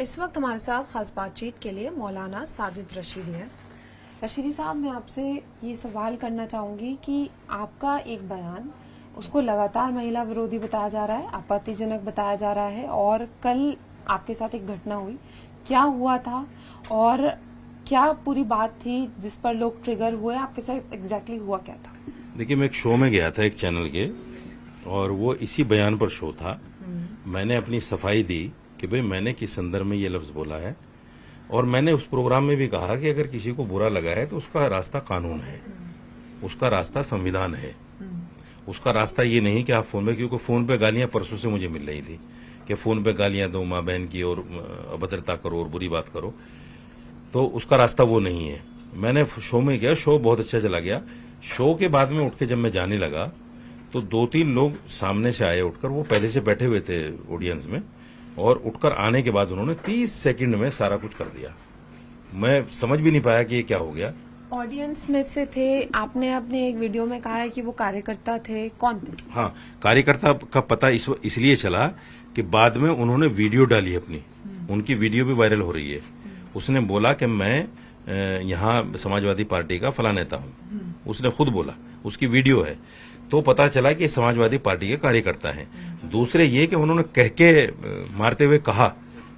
इस वक्त हमारे साथ खास बातचीत के लिए मौलाना साजिद रशीदी हैं। रशीदी साहब, मैं आपसे ये सवाल करना चाहूंगी कि आपका एक बयान उसको लगातार महिला विरोधी बताया जा रहा है, आपत्तिजनक बताया जा रहा है, और कल आपके साथ एक घटना हुई, क्या हुआ था और क्या पूरी बात थी जिस पर लोग ट्रिगर हुए, आपके साथ एग्जैक्टली हुआ क्या था? देखिए, मैं एक शो में गया था, एक चैनल के, और वो इसी बयान पर शो था। मैंने अपनी सफाई दी कि भाई मैंने किस संदर्भ में ये लफ्ज बोला है, और मैंने उस प्रोग्राम में भी कहा कि अगर किसी को बुरा लगा है तो उसका रास्ता कानून है, उसका रास्ता संविधान है, उसका रास्ता ये नहीं कि आप फोन पे, क्योंकि फोन पे गालियां परसों से मुझे मिल रही थी कि फोन पे गालियां दो माँ बहन की और अभद्रता करो और बुरी बात करो, तो उसका रास्ता वो नहीं है। मैंने शो में गया, शो बहुत अच्छा चला गया। शो के बाद में उठ के जब मैं जाने लगा तो 2-3 लोग सामने से आए उठकर, वो पहले से बैठे हुए थे ऑडियंस में, और उठकर आने के बाद उन्होंने 30 सेकंड में सारा कुछ कर दिया। मैं समझ भी नहीं पाया कि ये क्या हो गया। ऑडियंस में से थे, आपने अपने एक वीडियो में कहा है कि वो कार्यकर्ता थे, कौन थे? हाँ, कार्यकर्ता का पता इसलिए चला कि बाद में उन्होंने वीडियो डाली अपनी, उनकी वीडियो भी वायरल हो रही है। उसने बोला कि मैं यहाँ समाजवादी पार्टी का फला नेता हूँ, उसने खुद बोला, उसकी वीडियो है। तो पता चला कि समाजवादी पार्टी के कार्यकर्ता हैं। दूसरे ये कि उन्होंने कह के मारते हुए कहा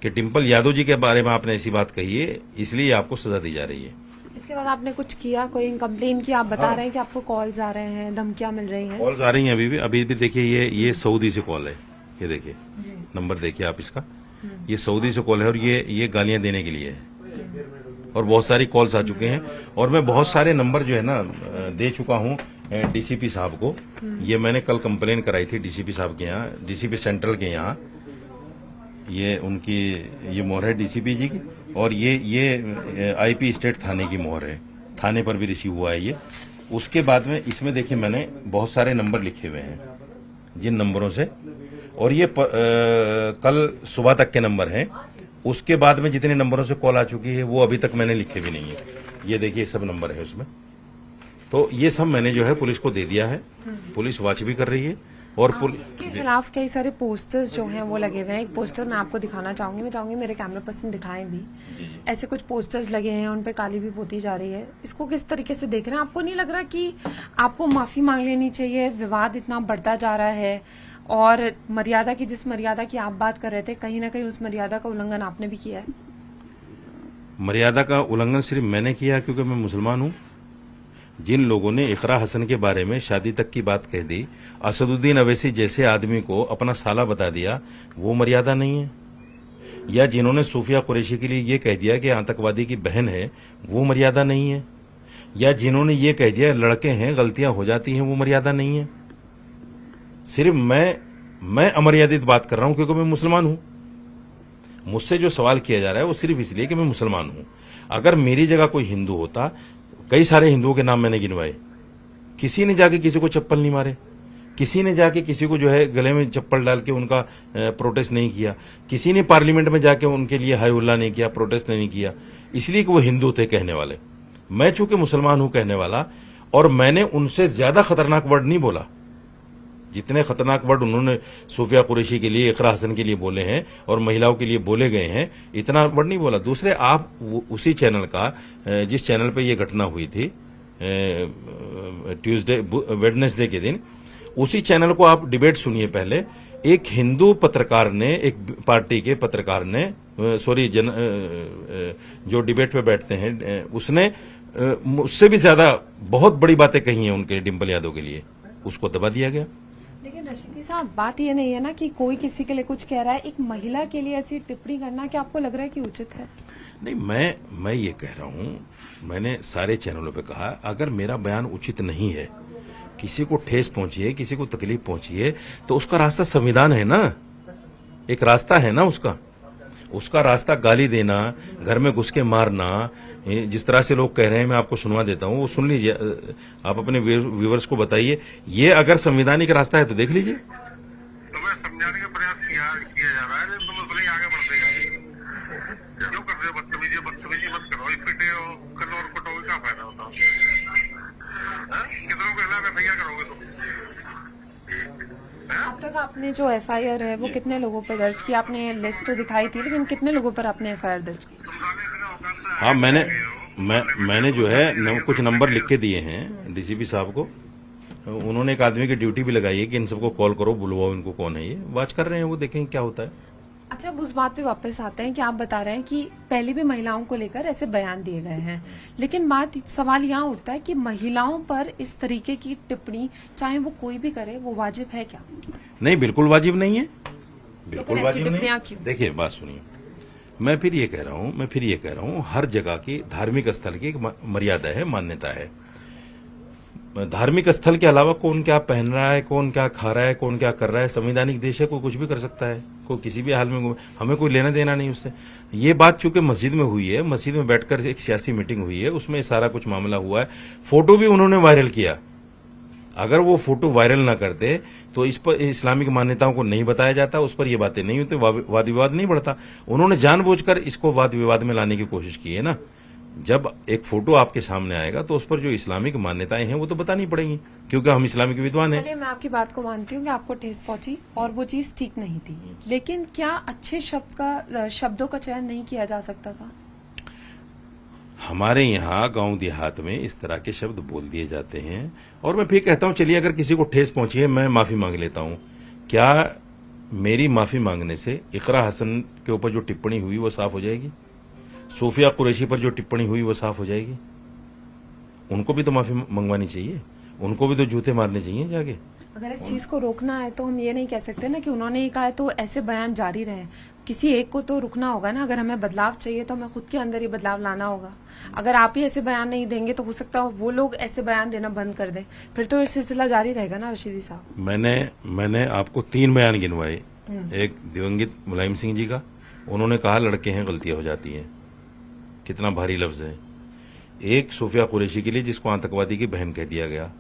कि डिम्पल यादव जी के बारे में आपने ऐसी बात कही है, इसलिए आपको सजा दी जा रही है। इसके बाद आपने कुछ किया, कोई कंप्लेन की? आप बता रहे हैं कि आपको कॉल्स आ रहे हैं, धमकियां मिल रही हैं। कॉल्स आ रही हैं अभी भी देखिए, ये सऊदी से कॉल है, ये देखिए नंबर देखिए आप इसका, ये सऊदी से कॉल है और ये गालियां देने के लिए है, और बहुत सारी कॉल्स आ चुके हैं। और मैं बहुत सारे नंबर जो है ना दे चुका हूं डीसीपी साहब को। ये मैंने कल कंप्लेन कराई थी डीसीपी साहब के यहाँ, डीसीपी सेंट्रल के यहाँ। ये उनकी ये मोहर है डीसीपी जी की, और ये आईपी स्टेट थाने की मोहर है, थाने पर भी रिसीव हुआ है ये। उसके बाद में इसमें देखिए मैंने बहुत सारे नंबर लिखे हुए हैं जिन नंबरों से, और ये कल सुबह तक के नंबर हैं। उसके बाद में जितने नंबरों से कॉल आ चुकी है वो अभी तक मैंने लिखे भी नहीं है। ये देखिए सब नंबर है उसमें। तो ये सब मैंने जो है पुलिस को दे दिया है, पुलिस वॉच भी कर रही है। और के खिलाफ कई सारे पोस्टर्स जो हैं वो लगे हुए हैं। एक पोस्टर मैं आपको दिखाना चाहूंगी, मैं चाहूंगी मेरे कैमरा पर्सन दिखाएं भी। ऐसे कुछ पोस्टर्स लगे हैं, उन पे काली भी पोती जा रही है। इसको किस तरीके से देख रहे हैं? आपको नहीं लग रहा कि आपको माफी मांग लेनी चाहिए? विवाद इतना बढ़ता जा रहा है, और मर्यादा की, जिस मर्यादा की आप बात कर रहे थे, कहीं ना कहीं उस मर्यादा का उल्लंघन आपने भी किया है। मर्यादा का उल्लंघन सिर्फ मैंने किया क्योंकि मैं मुसलमान हूं। जिन लोगों ने इकरा हसन के बारे में शादी तक की बात कह दी, असदुद्दीन अवैसी जैसे आदमी को अपना साला बता दिया, वो मर्यादा नहीं है। या जिन्होंने सूफिया कुरैशी के लिए ये कह दिया कि आतंकवादी की बहन है, वो मर्यादा नहीं है। या जिन्होंने ये कह दिया लड़के हैं, गलतियां हो जाती हैं, वो मर्यादा नहीं है। सिर्फ मैं अमर्यादित बात कर रहा हूं क्योंकि मैं मुसलमान हूं। मुझसे जो सवाल किया जा रहा है वो सिर्फ इसलिए कि मैं मुसलमान हूं। अगर मेरी जगह कोई हिंदू होता, कई सारे हिंदुओं के नाम मैंने गिनवाए, किसी ने जाके किसी को चप्पल नहीं मारे, किसी ने जाके किसी को जो है गले में चप्पल डाल के उनका प्रोटेस्ट नहीं किया, किसी ने पार्लियामेंट में जाके उनके लिए हाय उल्ला नहीं किया, प्रोटेस्ट नहीं किया, इसलिए कि वो हिंदू थे कहने वाले। मैं चूंकि मुसलमान हूं कहने वाला, और मैंने उनसे ज्यादा खतरनाक वर्ड नहीं बोला। जितने खतरनाक वर्ड उन्होंने सूफिया कुरैशी के लिए, इकरा हसन के लिए बोले हैं और महिलाओं के लिए बोले गए हैं, इतना वर्ड नहीं बोला। दूसरे, आप उसी चैनल का, जिस चैनल पे ये घटना हुई थी वेडनेसडे के दिन, उसी चैनल को आप डिबेट सुनिए। पहले एक हिंदू पत्रकार ने, एक पार्टी के पत्रकार ने, जो डिबेट पे बैठते हैं, उसने मुझसे भी ज्यादा बहुत बड़ी बातें कही हैं उनके डिम्पल यादव के लिए, उसको दबा दिया गया। लेकिन रशीदी साहब, बात ये नहीं है ना कि कोई किसी के लिए कुछ कह रहा है, एक महिला के लिए ऐसी टिप्पणी करना क्या आपको लग रहा है कि उचित है? नहीं, मैं ये कह रहा हूं, मैंने सारे चैनलों पे कहा, अगर मेरा बयान उचित नहीं है, किसी को ठेस पहुंची है, किसी को तकलीफ पहुंची है, तो उसका रास्ता संविधान है ना, एक रास्ता है ना उसका रास्ता गाली देना, घर में घुस के मारना, जिस तरह से लोग कह रहे हैं, मैं आपको सुनवा देता हूं, वो सुन लीजिए, आप अपने व्यूवर्स को बताइए। ये अगर संवैधानिक रास्ता है तो देख लीजिए। तो मैं समझाने का प्रयास किया जा रहा है, लेकिन तुम उसमें आगे बढ़ते जाओ। क्यों कर रहे हो बदतमीजी मत करो, पिटे हो, कल और कुटोगे, क्या फायदा होता है? कितनों को हिला कर भैया करोगे तुम? अब तक आपने आपने जो एफआईआर है वो कितने लोगों पर दर्ज की? आपने लिस्ट तो दिखाई थी, लेकिन कितने लोगों पर आपने एफआईआर दर्ज की? हाँ, मैंने जो है कुछ नंबर लिख के दिए हैं डीसीपी साहब को। उन्होंने एक आदमी की ड्यूटी भी लगाई है कि इन सबको कॉल करो, बुलवाओ इनको, कौन है ये, वॉच कर रहे हैं वो, देखेंगे क्या होता है। अच्छा, अब उस बात पे वापस आते हैं कि आप बता रहे हैं कि पहले भी महिलाओं को लेकर ऐसे बयान दिए गए हैं, लेकिन सवाल यहाँ उठता है कि महिलाओं पर इस तरीके की टिप्पणी, चाहे वो कोई भी करे, वो वाजिब है क्या? नहीं, बिल्कुल वाजिब नहीं है, बिल्कुल ऐसी वाजिब नहीं। टिप्पणियां क्यों? देखिए, बात सुनिए, मैं फिर ये कह रहा हूँ, हर जगह की धार्मिक स्थल की एक मर्यादा है, मान्यता है। धार्मिक स्थल के अलावा कौन क्या पहन रहा है, कौन क्या खा रहा है, कौन क्या कर रहा है, संवैधानिक देश है, कोई कुछ भी कर सकता है, कोई किसी भी हाल में, हमें कोई लेना देना नहीं उससे। ये बात चूंकि मस्जिद में हुई है, मस्जिद में बैठकर एक सियासी मीटिंग हुई है, उसमें सारा कुछ मामला हुआ है, फोटो भी उन्होंने वायरल किया। अगर वो फोटो वायरल ना करते तो इस पर इस्लामिक मान्यताओं को नहीं बताया जाता, उस पर ये बातें नहीं होती, वाद विवाद नहीं बढ़ता। उन्होंने जानबूझकर इसको वाद विवाद में लाने की कोशिश की है ना। जब एक फोटो आपके सामने आएगा तो उस पर जो इस्लामिक मान्यताएं हैं वो तो बतानी पड़ेंगी, क्योंकि हम इस्लामिक विद्वान हैं। चलिए, मैं आपकी बात को मानती हूँ कि आपको ठेस पहुंची और वो चीज ठीक नहीं थी, लेकिन क्या अच्छे शब्दों का चयन नहीं किया जा सकता था? हमारे यहाँ गांव देहात में इस तरह के शब्द बोल दिए जाते हैं, और मैं फिर कहता हूं, चलिए अगर किसी को ठेस पहुंची है, मैं माफी मांग लेता हूं। क्या मेरी माफी मांगने से इकरा हसन के ऊपर जो टिप्पणी हुई वो साफ हो जाएगी? सोफिया कुरैशी पर जो टिप्पणी हुई वो साफ हो जाएगी? उनको भी तो माफी मंगवानी चाहिए, उनको भी तो जूते मारने चाहिए जाके। अगर इस चीज को रोकना है तो हम ये नहीं कह सकते ना कि उन्होंने ये कहा है तो ऐसे बयान जारी रहे। किसी एक को तो रुकना होगा ना। अगर हमें बदलाव चाहिए तो हमें खुद के अंदर ही बदलाव लाना होगा। अगर आप ही ऐसे बयान नहीं देंगे तो हो सकता है वो लोग ऐसे बयान देना बंद कर दें, फिर तो ये सिलसिला जारी रहेगा ना। रशीदी साहब, मैंने आपको 3 बयान गिनवाए। एक दिवंगत मुलायम सिंह जी का, उन्होंने कहा लड़के हैं, गलतियां हो जाती हैं, कितना भारी लफ्ज है। एक सोफिया कुरैशी के लिए जिसको आतंकवादी की बहन कह दिया गया,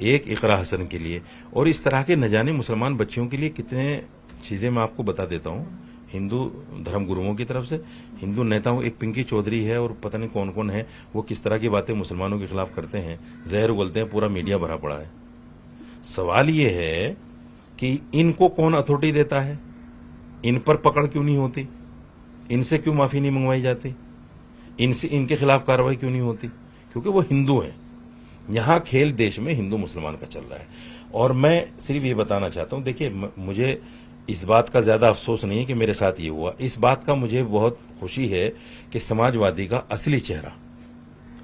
एक इकरा हसन के लिए, और इस तरह के न जाने मुसलमान बच्चियों के लिए कितने चीजें मैं आपको बता देता हूं। हिंदू धर्म गुरुओं की तरफ से, हिंदू नेताओं, एक पिंकी चौधरी है और पता नहीं कौन कौन है, वो किस तरह की बातें मुसलमानों के खिलाफ करते हैं, जहर उगलते हैं, पूरा मीडिया भरा पड़ा है। सवाल ये है कि इनको कौन अथॉरिटी देता है? इन पर पकड़ क्यों नहीं होती? इनसे क्यों माफी नहीं मंगवाई जाती? इनके खिलाफ कार्रवाई क्यों नहीं होती? क्योंकि वो हिंदू हैं। यहां खेल देश में हिंदू मुसलमान का चल रहा है। और मैं सिर्फ ये बताना चाहता हूं, देखिए, मुझे इस बात का ज्यादा अफसोस नहीं है कि मेरे साथ ये हुआ। इस बात का मुझे बहुत खुशी है कि समाजवादी का असली चेहरा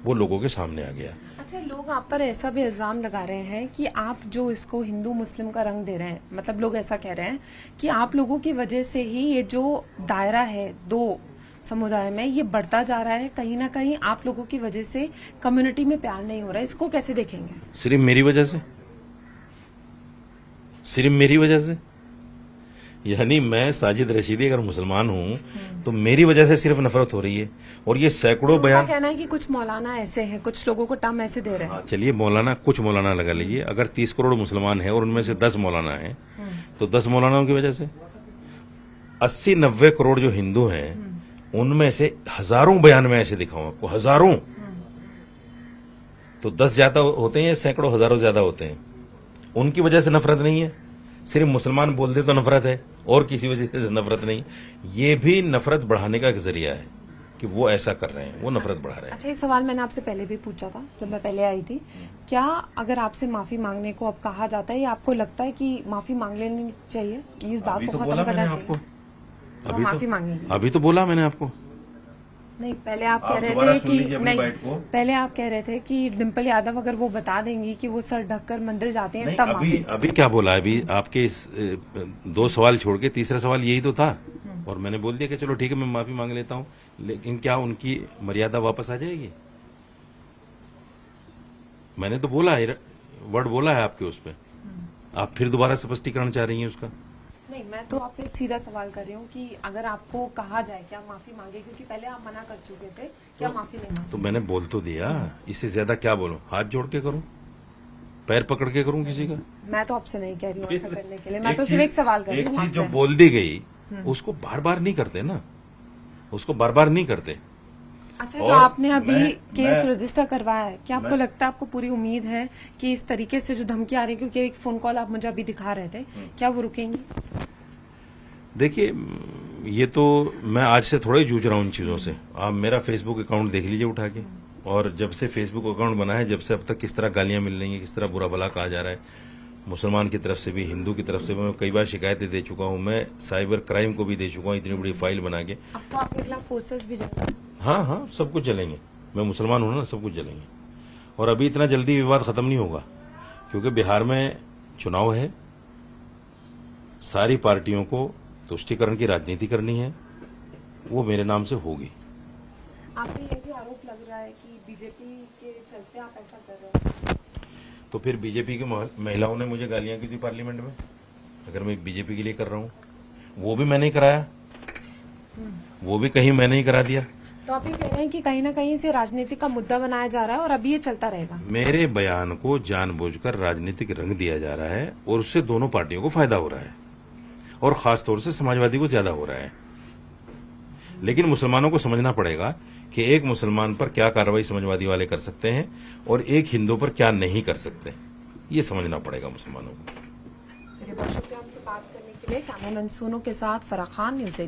वो लोगों के सामने आ गया। अच्छा, लोग आप पर ऐसा भी इल्जाम लगा रहे हैं कि आप जो इसको हिंदू मुस्लिम का रंग दे रहे हैं, मतलब लोग ऐसा कह रहे हैं कि आप लोगों की वजह से ही ये जो दायरा है दो समुदाय में, ये बढ़ता जा रहा है। कहीं ना कहीं आप लोगों की वजह से कम्युनिटी में प्यार नहीं हो रहा है। इसको कैसे देखेंगे? सिर्फ मेरी वजह से? सिर्फ मेरी वजह से? यानी मैं साजिद रशीदी अगर मुसलमान हूं तो मेरी वजह से सिर्फ नफरत हो रही है? और ये सैकड़ों बयान, कहना है कि कुछ मौलाना ऐसे हैं, कुछ लोगों को टर्म ऐसे दे रहे हैं। चलिए मौलाना, कुछ मौलाना लगा लीजिए। अगर 30 करोड़ मुसलमान हैं और उनमें से 10 मौलाना हैं, तो 10 मौलानाओं की वजह से 80-90 करोड़ जो हिंदू हैं, उनमें से हजारों बयान में ऐसे दिखाऊं आपको, हजारों। तो 10 ज्यादा होते हैं या सैकड़ों हजारों ज्यादा होते हैं? उनकी वजह से नफरत नहीं है, सिर्फ मुसलमान बोलते तो नफरत है, और किसी वजह से नफरत नहीं। ये भी नफरत बढ़ाने का एक जरिया है कि वो ऐसा कर रहे हैं, वो नफरत बढ़ा रहे हैं। अच्छा, ये सवाल मैंने आपसे पहले भी पूछा था जब मैं पहले आई थी। क्या अगर आपसे माफी मांगने को अब कहा जाता है, या आपको लगता है कि माफी मांग लेनी चाहिए, कि इस बात को खत्म करना चाहिए? माफी मांगेंगे? अभी तो बोला मैंने आपको। नहीं, पहले आप कह रहे थे कि नहीं, पहले आप कह रहे थे कि डिम्पल यादव अगर वो बता देंगी कि वो सर ढककर मंदिर जाते हैं तब माफी। अभी क्या बोला? अभी आपके इस 2 सवाल छोड़ के तीसरा सवाल यही तो था, और मैंने बोल दिया कि चलो ठीक है, मैं माफी मांग लेता हूं। लेकिन क्या उनकी मर्यादा वापस आ जाएगी? मैंने तो बोला है, वर्ड बोला है आपके उस पर। आप फिर दोबारा स्पष्टीकरण चाह रही हैं उसका? नहीं, मैं तो आपसे एक सीधा सवाल कर रही हूँ कि अगर आपको कहा जाए क्या माफी मांगे, क्योंकि पहले आप मना कर चुके थे, क्या माफी नहीं मांगे? तो मैंने बोल तो दिया, इससे ज्यादा क्या बोलूं? हाथ जोड़ के करूं? पैर पकड़ के करूं किसी का? मैं तो आपसे नहीं कह रही हूँ ऐसा करने के लिए, मैं तो सिर्फ एक सवाल कर रही हूँ। एक चीज जो बोल दी गई उसको बार बार नहीं करते ना, उसको बार बार नहीं करते। अच्छा, जो और आपने अभी केस मैं- रजिस्टर करवाया है, क्या आपको लगता है, आपको पूरी उम्मीद है कि इस तरीके से जो धमकी आ रही है, क्योंकि एक फोन कॉल आप मुझे अभी दिखा रहे थे, क्या वो रुकेंगी? देखिए, ये तो मैं आज से थोड़ा ही जूझ रहा हूँ इन चीज़ों से। आप मेरा फेसबुक अकाउंट देख लीजिए उठा के, और जब से फेसबुक अकाउंट बना है, जब से अब तक किस तरह गालियां मिल रही हैं, किस तरह बुरा भला कहा जा रहा है, मुसलमान की तरफ से भी, हिंदू की तरफ से भी। मैं कई बार शिकायतें दे चुका हूँ, मैं साइबर क्राइम को भी दे चुका हूँ, इतनी बड़ी फाइल बना के। अब तो आपके खिलाफ पोस्टर्स भी जल रहे हैं। हाँ हाँ, सब कुछ चलेंगे। मैं मुसलमान हूं ना, सब कुछ चलेंगे। और अभी इतना जल्दी विवाद खत्म नहीं होगा, क्योंकि बिहार में चुनाव है, सारी पार्टियों को तुष्टीकरण की राजनीति करनी है, वो मेरे नाम से होगी। आप पे ये भी आरोप लग रहा है कि बीजेपी के चलते आप ऐसा कर रहे हैं। तो फिर बीजेपी की महिलाओं ने मुझे गालियां क्यों दी पार्लियामेंट में, अगर मैं बीजेपी के लिए कर रहा हूं? वो भी मैंने ही कराया, वो भी कहीं मैंने ही करा दिया। तो आप ये कह रहे हैं कि कहीं ना कहीं से राजनीति का मुद्दा बनाया जा रहा है और अभी ये चलता रहेगा। मेरे बयान को जानबूझकर राजनीतिक रंग दिया जा रहा है, और उससे दोनों पार्टियों को फायदा हो रहा है, और खासतौर से समाजवादी को ज्यादा हो रहा है। लेकिन मुसलमानों को समझना पड़ेगा कि एक मुसलमान पर क्या कार्रवाई समाजवादी वाले कर सकते हैं और एक हिंदू पर क्या नहीं कर सकते, ये समझना पड़ेगा मुसलमानों को। चलिए, बहुत शुक्रिया हमसे बात करने के लिए। कैमरामैन सोनू के साथ फराह खान, न्यूज़ 18।